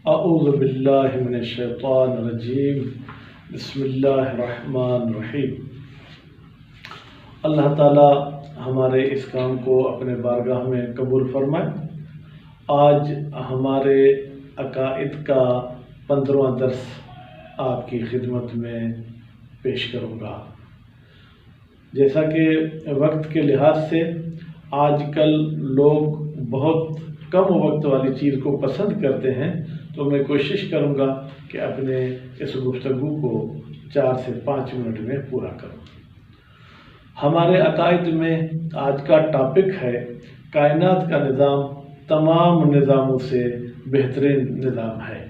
اعوذ باللہ من الشیطان الرجیم بسم اللہ الرحمن الرحیم۔ اللہ تعالیٰ ہمارے اس کام کو اپنے بارگاہ میں قبول فرمائے۔ آج ہمارے عقائد کا 15واں درس آپ کی خدمت میں پیش کروں گا۔ جیسا کہ وقت کے لحاظ سے آج کل لوگ بہت کم وقت والی چیز کو پسند کرتے ہیں، تو میں کوشش کروں گا کہ اپنے اس گفتگو کو 4 سے 5 منٹ میں پورا کروں۔ ہمارے عقائد میں آج کا ٹاپک ہے کائنات کا نظام تمام نظاموں سے بہترین نظام ہے۔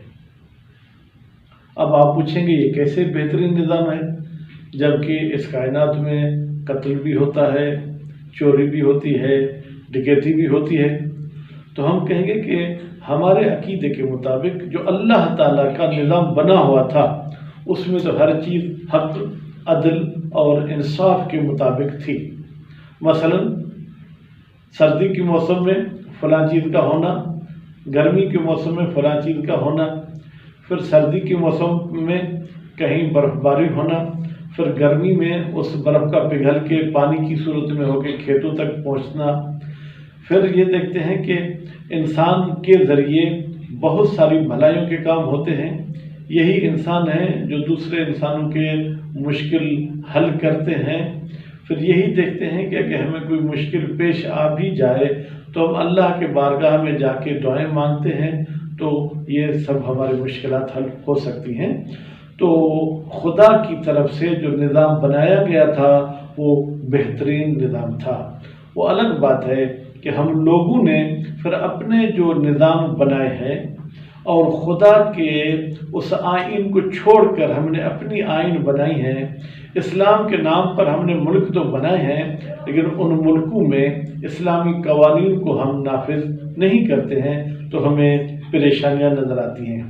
اب آپ پوچھیں گے یہ کیسے بہترین نظام ہے، جبکہ اس کائنات میں قتل بھی ہوتا ہے، چوری بھی ہوتی ہے، ڈکیتی بھی ہوتی ہے؟ تو ہم کہیں گے کہ ہمارے عقیدے کے مطابق جو اللہ تعالیٰ کا نظام بنا ہوا تھا اس میں تو ہر چیز حق، عدل اور انصاف کے مطابق تھی۔ مثلا سردی کے موسم میں فلاں چیز کا ہونا، گرمی کے موسم میں فلاں چیز کا ہونا، پھر سردی کے موسم میں کہیں برف باری ہونا، پھر گرمی میں اس برف کا پگھل کے پانی کی صورت میں ہو کے کھیتوں تک پہنچنا۔ پھر یہ دیکھتے ہیں کہ انسان کے ذریعے بہت ساری بھلائیوں کے کام ہوتے ہیں۔ یہی انسان ہیں جو دوسرے انسانوں کے مشکل حل کرتے ہیں۔ پھر یہی دیکھتے ہیں کہ اگر ہمیں کوئی مشکل پیش آ بھی جائے تو ہم اللہ کے بارگاہ میں جا کے دعائیں مانگتے ہیں، تو یہ سب ہماری مشکلات حل ہو سکتی ہیں۔ تو خدا کی طرف سے جو نظام بنایا گیا تھا وہ بہترین نظام تھا۔ وہ الگ بات ہے کہ ہم لوگوں نے پھر اپنے جو نظام بنائے ہیں اور خدا کے اس آئین کو چھوڑ کر ہم نے اپنی آئین بنائی ہیں۔ اسلام کے نام پر ہم نے ملک تو بنائے ہیں، لیکن ان ملکوں میں اسلامی قوانین کو ہم نافذ نہیں کرتے ہیں، تو ہمیں پریشانیاں نظر آتی ہیں۔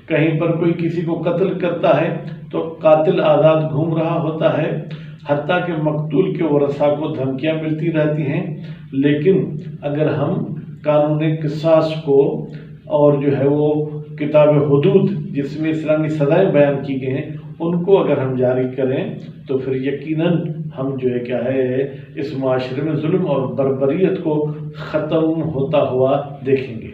کہیں پر کوئی کسی کو قتل کرتا ہے تو قاتل آزاد گھوم رہا ہوتا ہے، حتیٰ کہ مقتول کے ورثاء کو دھمکیاں ملتی رہتی ہیں۔ لیکن اگر ہم قانون قصاص کو اور جو ہے وہ کتاب حدود جس میں اسلامی سزائیں بیان کی گئی ہیں ان کو اگر ہم جاری کریں تو پھر یقیناً ہم جو ہے کیا ہے اس معاشرے میں ظلم اور بربریت کو ختم ہوتا ہوا دیکھیں گے۔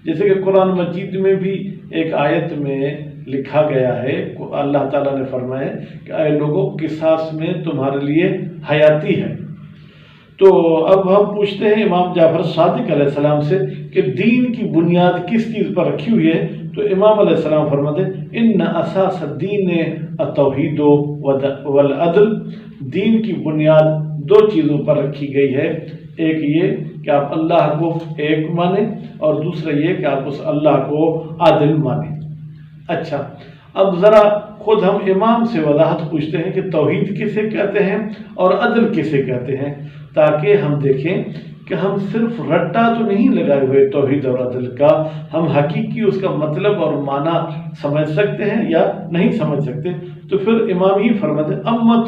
جیسے کہ قرآن مجید میں بھی ایک آیت میں لکھا گیا ہے، اللہ تعالیٰ نے فرمایا کہ اے لوگوں قصاص میں تمہارے لیے حیاتی ہے۔ تو اب ہم پوچھتے ہیں امام جعفر صادق علیہ السلام سے کہ دین کی بنیاد کس چیز پر رکھی ہوئی ہے؟ تو امام علیہ السلام فرماتے ہیں ان اساس الدین التوحید والعدل، دین کی بنیاد 2 چیزوں پر رکھی گئی ہے۔ ایک یہ کہ آپ اللہ کو ایک مانیں، اور دوسرا یہ کہ آپ اس اللہ کو عادل مانیں۔ اچھا، اب ذرا خود ہم امام سے وضاحت پوچھتے ہیں کہ توحید کسے کہتے ہیں اور عدل کسے کہتے ہیں، تاکہ ہم دیکھیں کہ ہم صرف رٹا تو نہیں لگائے ہوئے توحید اور عدل کا، ہم حقیقی اس کا مطلب اور معنی سمجھ سکتے ہیں یا نہیں سمجھ سکتے۔ تو پھر امام ہی فرماتے ہیں اما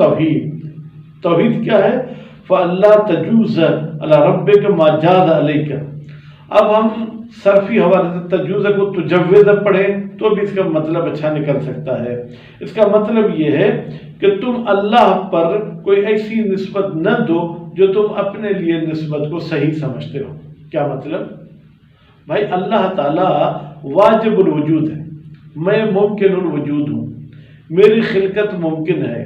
توحید کیا ہے؟ فَأَلَّا تَجُوزَ عَلَى رَبِّكَ مَا جَازَ عَلَيْكَ۔ اب ہم صرفی حوالے سے تجوز کو تجوز پڑھیں تو بھی اس کا مطلب اچھا نکل سکتا ہے۔ اس کا مطلب یہ ہے کہ تم اللہ پر کوئی ایسی نسبت نہ دو جو تم اپنے لیے نسبت کو صحیح سمجھتے ہو۔ کیا مطلب؟ بھائی اللہ تعالیٰ واجب الوجود ہے، میں ممکن الوجود ہوں، میری خلقت ممکن ہے،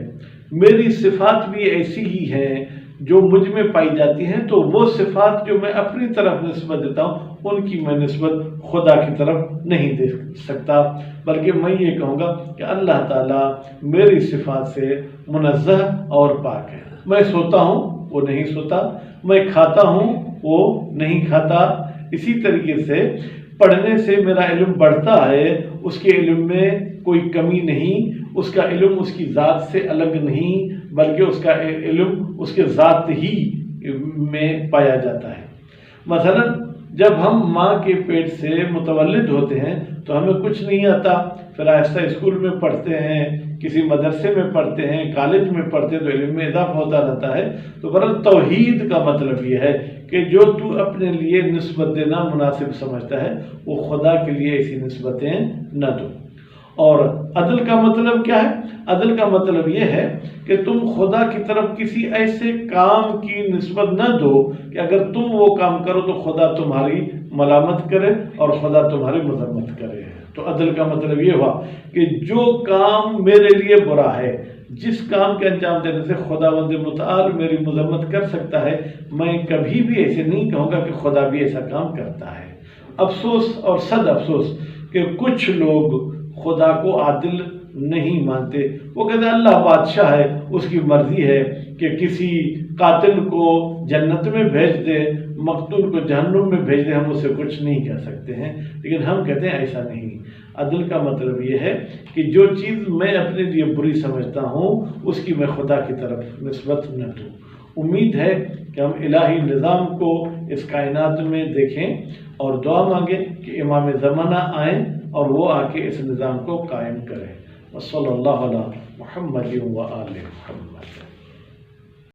میری صفات بھی ایسی ہی ہیں جو مجھ میں پائی جاتی ہیں، تو وہ صفات جو میں اپنی طرف نسبت دیتا ہوں ان کی میں نسبت خدا کی طرف نہیں دے سکتا، بلکہ میں یہ کہوں گا کہ اللہ تعالیٰ میری صفات سے منزہ اور پاک ہے۔ میں سوتا ہوں وہ نہیں سوتا، میں کھاتا ہوں وہ نہیں کھاتا۔ اسی طریقے سے پڑھنے سے میرا علم بڑھتا ہے، اس کے علم میں کوئی کمی نہیں، اس کا علم اس کی ذات سے الگ نہیں، بلکہ اس کا علم اس کے ذات ہی میں پایا جاتا ہے۔ مثلا جب ہم ماں کے پیٹ سے متولد ہوتے ہیں تو ہمیں کچھ نہیں آتا، پھر آہستہ اسکول میں پڑھتے ہیں، کسی مدرسے میں پڑھتے ہیں، کالج میں پڑھتے ہیں تو علم میں اضافہ ہوتا رہتا ہے۔ تو برحال توحید کا مطلب یہ ہے کہ جو تو اپنے لیے نسبت دینا مناسب سمجھتا ہے وہ خدا کے لیے ایسی نسبتیں نہ دو۔ اور عدل کا مطلب کیا ہے؟ عدل کا مطلب یہ ہے کہ تم خدا کی طرف کسی ایسے کام کی نسبت نہ دو کہ اگر تم وہ کام کرو تو خدا تمہاری ملامت کرے اور خدا تمہاری مذمت کرے۔ تو عدل کا مطلب یہ ہوا کہ جو کام میرے لیے برا ہے، جس کام کے انجام دینے سے خداوند متعال میری مذمت کر سکتا ہے، میں کبھی بھی ایسے نہیں کہوں گا کہ خدا بھی ایسا کام کرتا ہے۔ افسوس اور صد افسوس کہ کچھ لوگ خدا کو عادل نہیں مانتے۔ وہ کہتے ہیں اللہ بادشاہ ہے، اس کی مرضی ہے کہ کسی قاتل کو جنت میں بھیج دے، مقتول کو جہنم میں بھیج دے، ہم اسے کچھ نہیں کہہ سکتے ہیں۔ لیکن ہم کہتے ہیں ایسا نہیں۔ عدل کا مطلب یہ ہے کہ جو چیز میں اپنے لیے بری سمجھتا ہوں اس کی میں خدا کی طرف نسبت نہ دوں۔ امید ہے کہ ہم الہی نظام کو اس کائنات میں دیکھیں اور دعا مانگیں کہ امام زمانہ آئیں اور وہ آ کے اس نظام کو قائم کریں۔ وصلی اللہ علی محمد و آل محمد۔